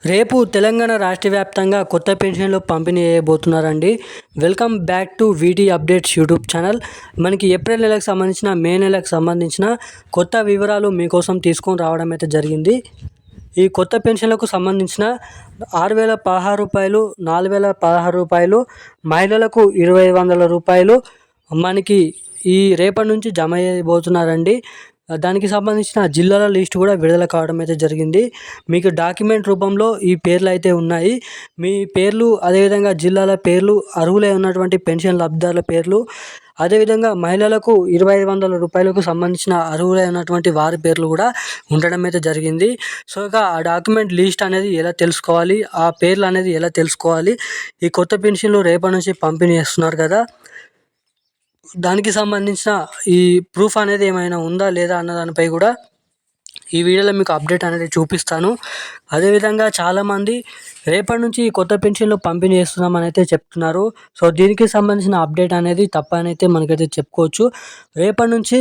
రేపు తెలంగాణ రాష్ట్ర వ్యాప్తంగా కొత్త పెన్షన్లు పంపిణీ చేయబోతున్నారండి. Welcome back to VT updates YouTube channel. మనకి ఏప్రిల్ నెలకు సంబంధించిన మే నెలకు సంబంధించిన కొత్త వివరాలు మీకోసం తీసుకొని రావడం అయితే జరిగింది. ఈ కొత్త పెన్షన్లకు సంబంధించిన 6,016 రూపాయలు, 4,016 రూపాయలు, మహిళలకు 2,500 రూపాయలు మనకి ఈ రేపటి నుంచి జమ చేయబోతున్నారండి. దానికి సంబంధించిన జిల్లాల లిస్ట్ కూడా విడుదల కావడం అయితే జరిగింది. మీకు డాక్యుమెంట్ రూపంలో ఈ పేర్లు అయితే ఉన్నాయి. మీ పేర్లు, అదేవిధంగా జిల్లాల పేర్లు, అర్హులై ఉన్నటువంటి పెన్షన్ లబ్ధిదారుల పేర్లు, అదేవిధంగా మహిళలకు 2,500 రూపాయలకు సంబంధించిన అర్హులై ఉన్నటువంటి వారి పేర్లు కూడా ఉండడం అయితే జరిగింది. సో ఇక ఆ డాక్యుమెంట్ లిస్ట్ అనేది ఎలా తెలుసుకోవాలి, ఆ పేర్లు అనేది ఎలా తెలుసుకోవాలి, ఈ కొత్త పెన్షన్లు రేపటి నుంచి పంపిణీ చేస్తున్నారు కదా, దానికి సంబంధించిన ఈ ప్రూఫ్ అనేది ఏమైనా ఉందా లేదా అన్న దానిపై కూడా ఈ వీడియోలో మీకు అప్డేట్ అనేది చూపిస్తాను. అదేవిధంగా చాలామంది రేపటి నుంచి కొత్త పెన్షన్లు పంపిణీ చేస్తున్నామని అయితే చెప్తున్నారు. సో దీనికి సంబంధించిన అప్డేట్ అనేది తప్పనైతే మనకైతే చెప్పుకోవచ్చు. రేపటి నుంచి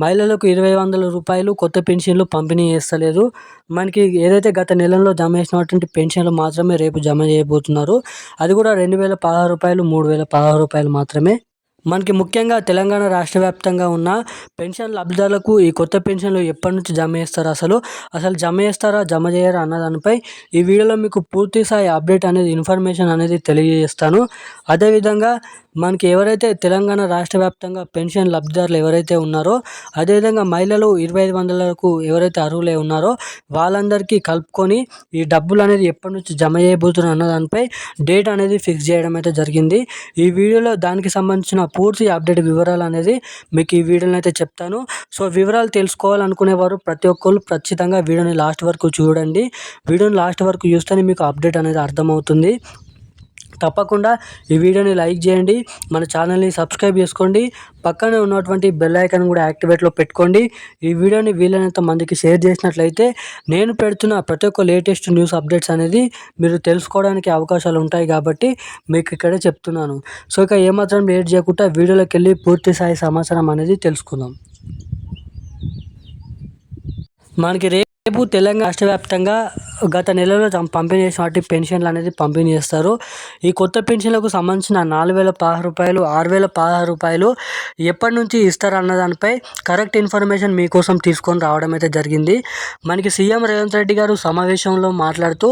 మహిళలకు 2,500 రూపాయలు కొత్త పెన్షన్లు పంపిణీ చేస్తలేదు. మనకి ఏదైతే గత నెలలో జమ చేసినటువంటి పెన్షన్లు మాత్రమే రేపు జమ చేయబోతున్నారు. అది కూడా 2,016 రూపాయలు, 3,016 రూపాయలు మాత్రమే. మనకి ముఖ్యంగా తెలంగాణ రాష్ట్ర వ్యాప్తంగా ఉన్న పెన్షన్ లబ్ధిదారులకు ఈ కొత్త పెన్షన్లు ఎప్పటి నుంచి జమ చేస్తారు, అసలు జమ చేస్తారా, జమ చేయరా అన్న దానిపై ఈ వీడియోలో మీకు పూర్తి స్థాయి అప్డేట్ అనేది, ఇన్ఫర్మేషన్ అనేది తెలియజేస్తాను. అదేవిధంగా మనకి ఎవరైతే తెలంగాణ రాష్ట్ర వ్యాప్తంగా పెన్షన్ లబ్ధిదారులు ఎవరైతే ఉన్నారో, అదేవిధంగా మహిళలు 2,500లకు ఎవరైతే అర్హులై ఉన్నారో వాళ్ళందరికీ కలుపుకొని ఈ డబ్బులు అనేది ఎప్పటి నుంచి జమ చేయబోతున్నారు అన్న దానిపై డేట్ అనేది ఫిక్స్ చేయడం అయితే జరిగింది. ఈ వీడియోలో దానికి సంబంధించిన పూర్తి అప్డేట్ వివరాలు అనేది మీకు ఈ వీడియోలో అయితే చెప్తాను. సో వివరాలు తెలుసుకోవాలనుకునేవారు ప్రతి ఒక్కరు ఖచ్చితంగా వీడియోని లాస్ట్ వరకు చూడండి. వీడియోని లాస్ట్ వరకు చూస్తేనే మీకు అప్డేట్ అనేది అర్థమవుతుంది. తప్పకుండా ఈ వీడియోని లైక్ చేయండి, మన ఛానల్ని సబ్స్క్రైబ్ చేసుకోండి, పక్కనే ఉన్నటువంటి బెల్ ఐకాన్ కూడా యాక్టివేట్లో పెట్టుకోండి. ఈ వీడియోని వీలైనంత మందికి షేర్ చేసినట్లయితే నేను పెడుతున్న ప్రతి ఒక్క లేటెస్ట్ న్యూస్ అప్డేట్స్ అనేది మీరు తెలుసుకోవడానికి అవకాశాలు ఉంటాయి కాబట్టి మీకు ఇక్కడే చెప్తున్నాను. సో ఇక ఏమాత్రం లేట్ చేయకుండా వీడియోలోకి వెళ్ళి పూర్తి స్థాయి సమాచారం అనేది తెలుసుకుందాం. మనకి రేపు తెలంగాణ రాష్ట్ర వ్యాప్తంగా గత నెలలో పంపిణీ చేసిన పెన్షన్లు అనేది పంపిణీ చేస్తారు. ఈ కొత్త పెన్షన్లకు సంబంధించిన 4,016 రూపాయలు, 6,016 రూపాయలు ఎప్పటి నుంచి ఇస్తారు అన్న దానిపై కరెక్ట్ ఇన్ఫర్మేషన్ మీకోసం తీసుకొని రావడం అయితే జరిగింది. మనకి సీఎం రేవంత్ రెడ్డి గారు సమావేశంలో మాట్లాడుతూ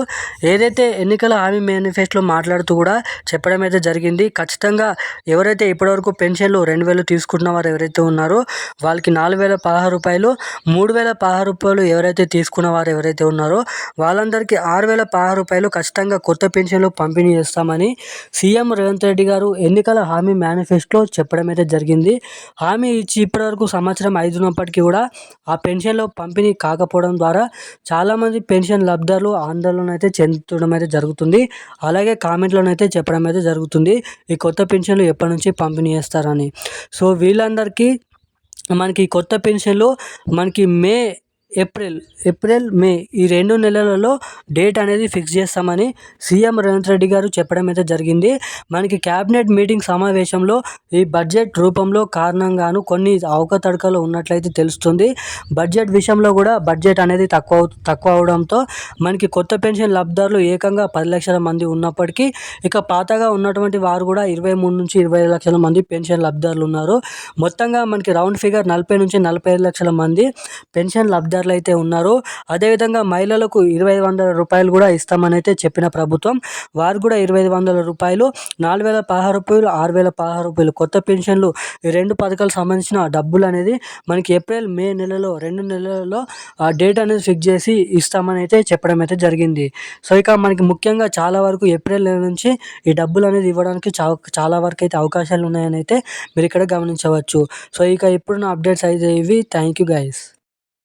ఏదైతే ఎన్నికల హామీ మేనిఫెస్టోలో మాట్లాడుతూ కూడా చెప్పడం అయితే జరిగింది. ఖచ్చితంగా ఎవరైతే ఇప్పటివరకు పెన్షన్లు 2,000 తీసుకుంటున్న వారు ఎవరైతే ఉన్నారో వాళ్ళకి 4,016 రూపాయలు, 3,016 రూపాయలు ఎవరైతే తీసుకున్న వారు ఎవరైతే ఉన్నారో వాళ్ళందరికీ 6,016 రూపాయలు ఖచ్చితంగా కొత్త పెన్షన్లు పంపిణీ చేస్తామని సీఎం రేవంత్ రెడ్డి గారు ఎన్నికల హామీ మేనిఫెస్టోలో చెప్పడం అయితే జరిగింది. హామీ ఇచ్చి ఇప్పటివరకు సంవత్సరం అవుతున్నప్పటికీ కూడా ఆ పెన్షన్లు పంపిణీ కాకపోవడం ద్వారా చాలామంది పెన్షన్ లబ్ధిదారులు ఆందోళన అయితే చెందడం అయితే జరుగుతుంది. అలాగే కామెంట్లోనైతే చెప్పడం అయితే జరుగుతుంది ఈ కొత్త పెన్షన్లు ఎప్పటి నుంచి పంపిణీ చేస్తారని. సో వీళ్ళందరికీ మనకి కొత్త పెన్షన్లు మనకి ఏప్రిల్ మే ఈ 2 నెలలలో డేట్ అనేది ఫిక్స్ చేస్తామని సీఎం రేవంత్ రెడ్డి గారు చెప్పడం అయితే జరిగింది. మనకి క్యాబినెట్ మీటింగ్ సమావేశంలో ఈ బడ్జెట్ రూపంలో కారణంగాను కొన్ని అవకతవకలు ఉన్నట్లయితే తెలుస్తుంది. బడ్జెట్ విషయంలో కూడా బడ్జెట్ అనేది తక్కువ అవడంతో మనకి కొత్త పెన్షన్ లబ్ధిదారులు ఏకంగా 10 లక్షల మంది ఉన్నప్పటికీ ఇక పాతగా ఉన్నటువంటి వారు కూడా 23 నుంచి 25 లక్షల మంది పెన్షన్ లబ్ధిదారులు ఉన్నారు. మొత్తంగా మనకి రౌండ్ ఫిగర్ 40 నుంచి 45 లక్షల మంది పెన్షన్ లబ్ధిదారులు అయితే ఉన్నారు. అదేవిధంగా మహిళలకు 2,500 రూపాయలు కూడా ఇస్తామని అయితే చెప్పిన ప్రభుత్వం, వారు కూడా 2,500 రూపాయలు, 4,016 రూపాయలు, 6,016 రూపాయలు కొత్త పెన్షన్లు ఈ 2 పథకాలకు సంబంధించిన డబ్బులు అనేది మనకి ఏప్రిల్ మే నెలలో 2 నెలలలో ఆ డేట్ అనేది ఫిక్స్ చేసి ఇస్తామని అయితే చెప్పడం అయితే జరిగింది. సో ఇక మనకి ముఖ్యంగా చాలా వరకు ఏప్రిల్ నెల నుంచి ఈ డబ్బులు అనేది ఇవ్వడానికి చాలా వరకు అయితే అవకాశాలు ఉన్నాయని అయితే మీరు ఇక్కడ గమనించవచ్చు. సో ఇక ఇప్పుడున్న అప్డేట్స్ అయితే ఇవి. Thank you guys.